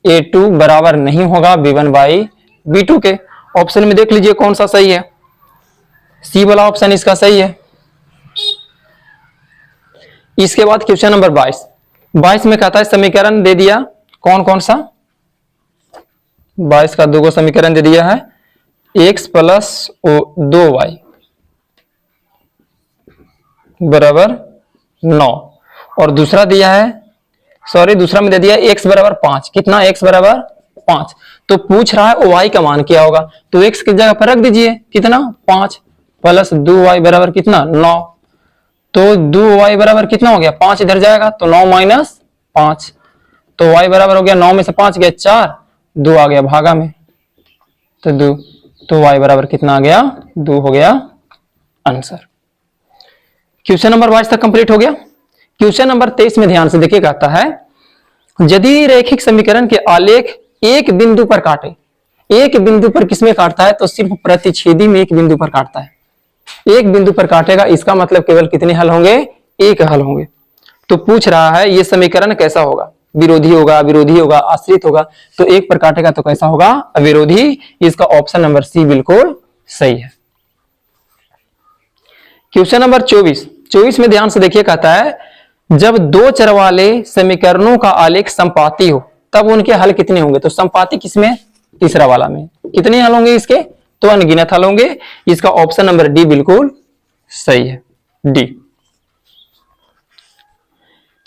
a2 बराबर नहीं होगा b1 बाई b2 के। ऑप्शन में देख लीजिए कौन सा सही है। सी वाला ऑप्शन इसका सही है। इसके बाद क्वेश्चन नंबर 22 में कहता है समीकरण दे दिया कौन कौन सा? 22 का दो समीकरण दे दिया है, x प्लस 2y बराबर 9 और दूसरा दिया है, दूसरा में दे दिया x बराबर 5। कितना? x बराबर 5। तो पूछ रहा है y का मान क्या होगा, तो x की जगह पर रख दीजिए कितना? 5 प्लस 2y बराबर कितना? 9। तो 2y बराबर कितना हो गया? 5 इधर जाएगा तो 9 माइनस 5, तो y बराबर हो गया 9 में से 5 गया 4, 2 आ गया भागा में तो 2, तो y बराबर कितना आ गया? 2 हो गया आंसर। क्वेश्चन नंबर 22 तक कंप्लीट हो गया। क्वेश्चन नंबर 23 में ध्यान से देखिए, कहता है यदि रैखिक समीकरण के आलेख एक बिंदु पर काटे, एक बिंदु पर किसमें काटता है? तो सिर्फ प्रतिच्छेदी में एक बिंदु पर काटता है। एक बिंदु पर काटेगा, इसका मतलब केवल कितने हल होंगे? एक हल होंगे। तो पूछ रहा है ये समीकरण कैसा होगा? विरोधी होगा, विरोधी होगा, आश्रित होगा। तो एक पर काटेगा तो कैसा होगा? अविरोधी। इसका ऑप्शन नंबर सी बिल्कुल सही है। क्वेश्चन नंबर 24 में ध्यान से देखिए, कहता है जब दो चर वाले समीकरणों का आलेख संपाती हो तब उनके हल कितने होंगे? तो संपाती किसमें? तीसरा वाला में। कितने हल होंगे इसके? तो अनगिनत हल होंगे। इसका ऑप्शन नंबर डी बिल्कुल सही है, डी।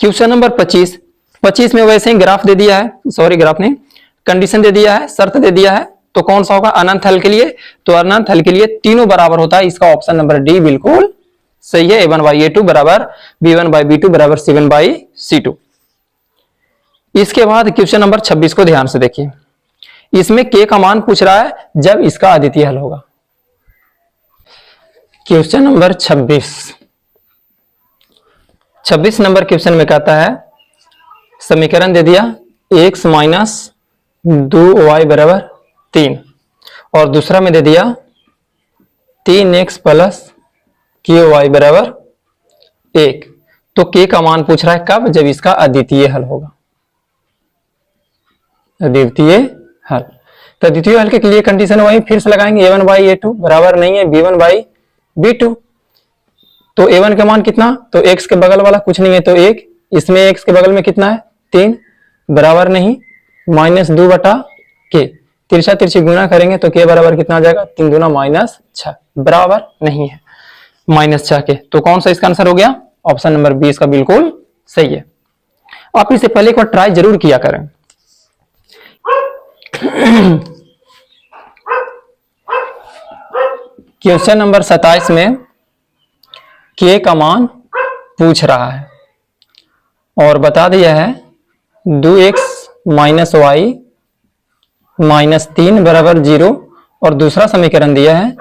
क्वेश्चन नंबर 25 में वैसे ही ग्राफ दे दिया है, ग्राफ नहीं, कंडीशन दे दिया है, शर्त दे दिया है। तो कौन सा होगा अनंत हल के लिए? तो अनंत हल के लिए तीनों बराबर होता है। इसका ऑप्शन नंबर डी बिल्कुल सही है। a1 बाई a2 बराबर b1 बाई b2 बराबर c1 बाई c2। इसके बाद क्वेश्चन नंबर 26 को ध्यान से देखिए। इसमें k का मान पूछ रहा है जब इसका अद्वितीय हल होगा। क्वेश्चन नंबर 26 नंबर क्वेश्चन में कहता है समीकरण दे दिया x माइनस 2y बराबर 3 और दूसरा में दे दिया 3x प्लस ky बराबर 1। तो k का मान पूछ रहा है कब? जब इसका अद्वितीय हल होगा। अद्वितीय हल, तो अद्वितीय हल के लिए कंडीशन वही फिर से लगाएंगे, a1 बाई a2 बराबर नहीं है b1 बाई b2। तो a1 का मान कितना? तो x के बगल वाला कुछ नहीं है तो 1, इसमें x के बगल में कितना है? 3 बराबर नहीं माइनस 2 बटा k, तिरछा तिरछी गुना करेंगे तो k बराबर कितना आ जाएगा? 3 दूना माइनस 6 बराबर नहीं है माइनस 6 के। तो कौन सा इसका आंसर हो गया? ऑप्शन नंबर 20 का बिल्कुल सही है। आप इसे पहले एक बार ट्राई जरूर किया करें। क्वेश्चन नंबर 27 में k का मान पूछ रहा है और बता दिया है 2x माइनस वाई माइनस 3 बराबर 0 और दूसरा समीकरण दिया है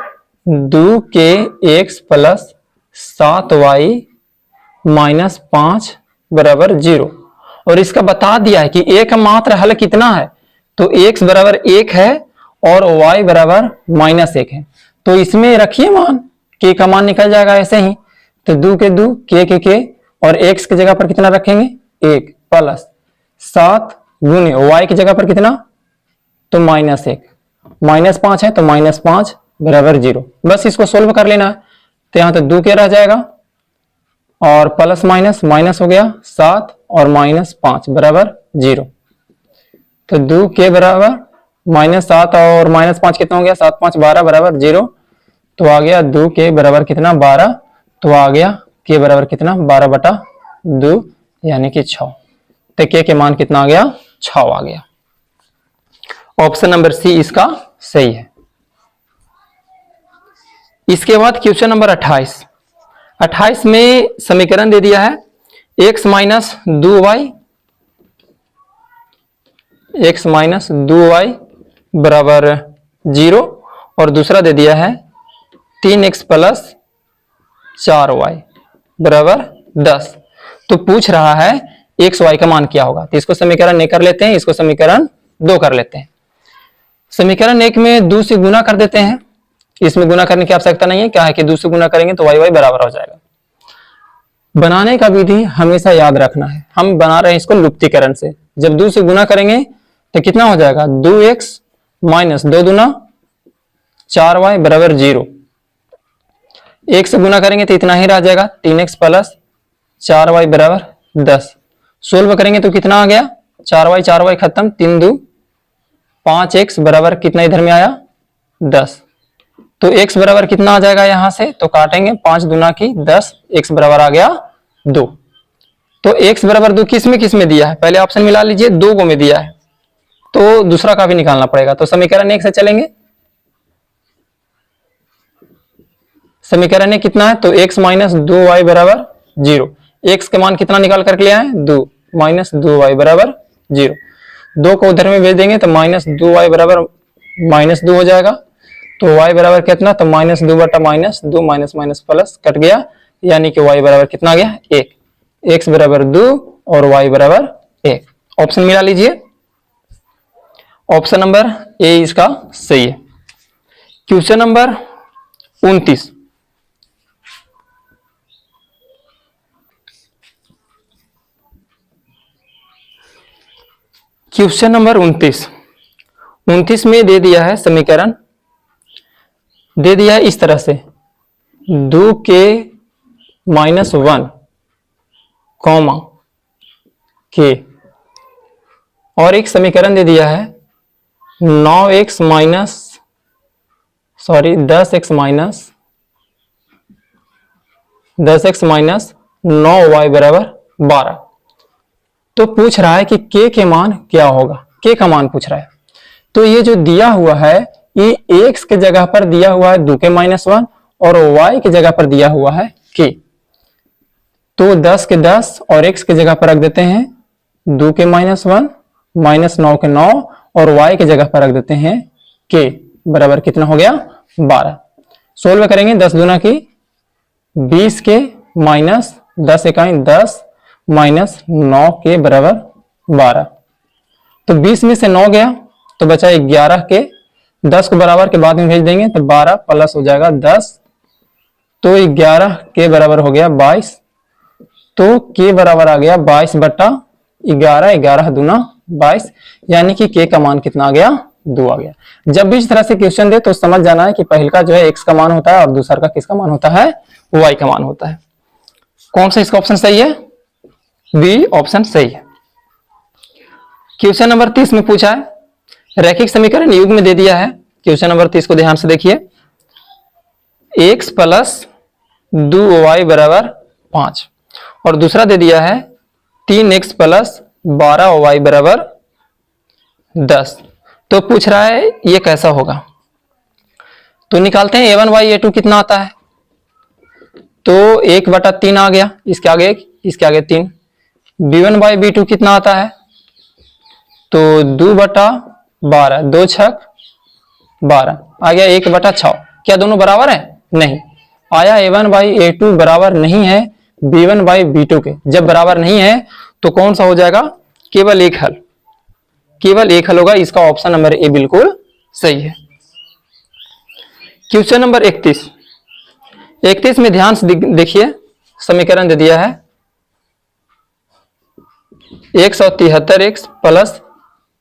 2kx प्लस 7y माइनस 5 बराबर 0 और इसका बता दिया है कि एकमात्र हल कितना है? तो x बराबर 1 है और y बराबर माइनस 1 है। तो इसमें रखिए मान, k का मान निकल जाएगा ऐसे ही। तो 2 के 2 k और x की जगह पर कितना रखेंगे? 1 प्लस 7 गुने y की जगह पर कितना? तो माइनस 1, माइनस 5 है तो माइनस 5 बराबर 0। बस इसको सोल्व कर लेना है। तो यहां तो 2 के रह जाएगा और प्लस माइनस माइनस हो गया 7 और माइनस 5 बराबर 0। तो 2 के बराबर माइनस 7 और माइनस 5 कितना हो गया? 7 5 12 बराबर 0। तो आ गया 2 के बराबर कितना? 12। तो आ गया के बराबर कितना? 12 बटा 2 यानी कि 6। तो के मान कितना आ गया? 6 आ गया। ऑप्शन नंबर सी इसका सही है। इसके बाद क्वेश्चन नंबर 28 में समीकरण दे दिया है x माइनस 2y बराबर 0 और दूसरा दे दिया है 3x प्लस 4y बराबर 10। तो पूछ रहा है x y का मान क्या होगा? तो इसको समीकरण 1 कर लेते हैं, इसको समीकरण 2 कर लेते हैं। समीकरण 1 में 2 से गुना कर देते हैं इसमें गुना करने की आवश्यकता नहीं है, क्या है कि 2 से गुना करेंगे तो y बराबर हो जाएगा। बनाने का विधि हमेशा याद रखना है, हम बना रहे हैं इसको लुप्तीकरण से। जब 2 से गुना करेंगे तो कितना हो जाएगा, 2x माइनस 2 दूना 4y बराबर 0। 1 से गुना करेंगे तो इतना ही रह जाएगा, 3x प्लस 4y बराबर 10। सोल्व करेंगे तो कितना आ गया, 4y खत्म, 3 2 5x बराबर कितना इधर में आया 10। तो x बराबर कितना आ जाएगा यहां से, तो काटेंगे 5 दूना की 10, x बराबर आ गया 2। तो x बराबर 2 किस में दिया है, पहले ऑप्शन मिला लीजिए, 2 को में दिया है, तो दूसरा का भी निकालना पड़ेगा। तो समीकरण 1 से चलेंगे, समीकरण 1 कितना है, तो x माइनस 2y बराबर 0। x के मान कितना निकाल करके ले आए, 2 माइनस 2y बराबर 0। 2 को उधर में भेज देंगे तो माइनस 2y बराबर -2 हो जाएगा। तो y बराबर कितना, तो -2 बटा -2 माइनस माइनस प्लस कट गया, यानी कि y बराबर कितना आ गया 1। x बराबर 2 और y बराबर 1। ऑप्शन मिला लीजिए, ऑप्शन नंबर ए इसका सही है। क्वेश्चन नंबर 29, क्वेश्चन नंबर 29 में दे दिया है समीकरण, दे दिया है इस तरह से 2k माइनस 1 कॉमा k, और एक समीकरण दे दिया है 9x minus 10x minus 9y बराबर 12। तो पूछ रहा है कि k के मान क्या होगा, k का मान पूछ रहा है। तो ये जो दिया हुआ है, ये x के जगह पर दिया हुआ है 2k माइनस 1 और y के जगह पर दिया हुआ है k। तो 10 के 10 और x के जगह पर रख देते हैं 2k माइनस 1 माइनस 9 के 9 और y के जगह पर रख देते हैं k बराबर कितना हो गया 12। सोल्व करेंगे 10 दूना की 20 के माइनस 10 इकाई 10 माइनस 9 के बराबर 12। तो 20 में से 9 गया तो बचा 11 के, 10 को बराबर के बाद में भेज देंगे तो 12 प्लस हो जाएगा 10, तो 11 के बराबर हो गया 22। तो के बराबर आ गया 22 बटा 11, 11 दूना 22, यानी कि के का मान कितना आ गया 2 आ गया। जब भी इस तरह से क्वेश्चन दे तो समझ जाना है कि पहले का जो है x का मान होता है और दूसरा का किसका मान होता है, y का मान होता है। कौन सा इसका ऑप्शन सही है, बी ऑप्शन सही है। क्वेश्चन नंबर 30 में पूछा है, रैखिक समीकरण युग्म में दे दिया है। क्वेश्चन नंबर 30 को ध्यान से देखिए, x प्लस 2y बराबर 5 और दूसरा दे दिया है 3x प्लस 12y बराबर 10। तो पूछ रहा है ये कैसा होगा, तो निकालते हैं a1 y a2 कितना आता है, तो 1/3 आ गया, इसके आगे 1 इसके आगे 3। b1 बाई b2 कितना आता है, तो 2/12, 2 छक 12 आ गया 1/6। क्या दोनों बराबर है, नहीं आया। a1 बाई a2 बराबर नहीं है b1 बाई b2 के। जब बराबर नहीं है तो कौन सा हो जाएगा, केवल एक हल, केवल एक हल होगा। इसका ऑप्शन नंबर ए बिल्कुल सही है। क्वेश्चन नंबर 31 में ध्यान से देखिए, समीकरण दे दिया है 173x प्लस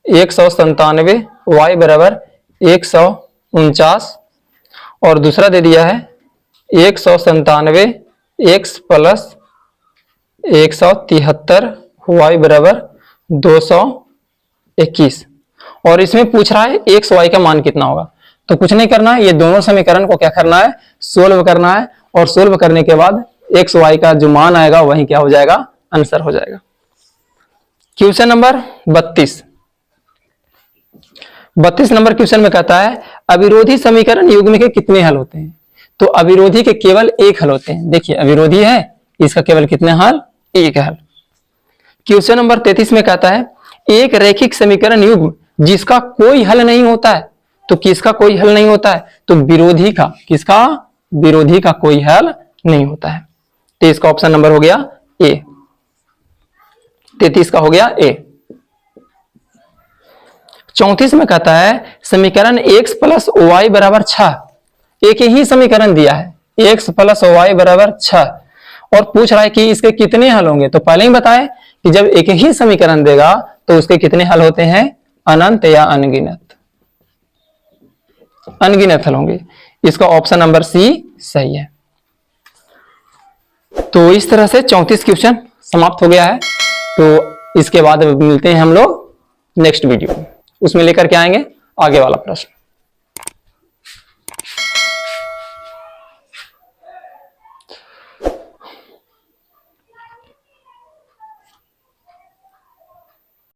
197 y बराबर 149 और दूसरा दे दिया है 197 x प्लस 173 y बराबर 221 और इसमें पूछ रहा है x y का मान कितना होगा। तो कुछ नहीं करना है, ये दोनों समीकरण को क्या करना है, सोल्व करना है और सोल्व करने के बाद x y का जो मान आएगा वही क्या हो जाएगा, आंसर हो जाएगा। क्वेश्चन नंबर 32 नंबर क्वेश्चन में कहता है अविरोधी समीकरण युग्म के कितने हल होते हैं। तो अविरोधी के केवल एक हल होते हैं। देखिए अविरोधी है, इसका केवल कितने हल, एक हल। क्वेश्चन नंबर 33 में कहता है एक रैखिक समीकरण युग्म जिसका कोई हल नहीं होता है। तो किसका कोई हल नहीं होता है, तो विरोधी का, किसका, विरोधी का कोई हल नहीं होता है। तो इसका ऑप्शन नंबर हो गया ए, 33 का हो गया ए। 34 में कहता है समीकरण x प्लस वाई बराबर 6 एक ही समीकरण दिया है, x + y = 6, और पूछ रहा है कि इसके कितने हल होंगे। तो पहले ही बताए कि जब एक ही समीकरण देगा तो उसके कितने हल होते हैं, अनंत या अनगिनत, अनगिनत हल होंगे। इसका ऑप्शन नंबर सी सही है। तो इस तरह से 34 क्वेश्चन समाप्त हो गया है। तो इसके बाद मिलते हैं हम लोग नेक्स्ट वीडियो में, उसमें लेकर के आएंगे आगे वाला प्रश्न।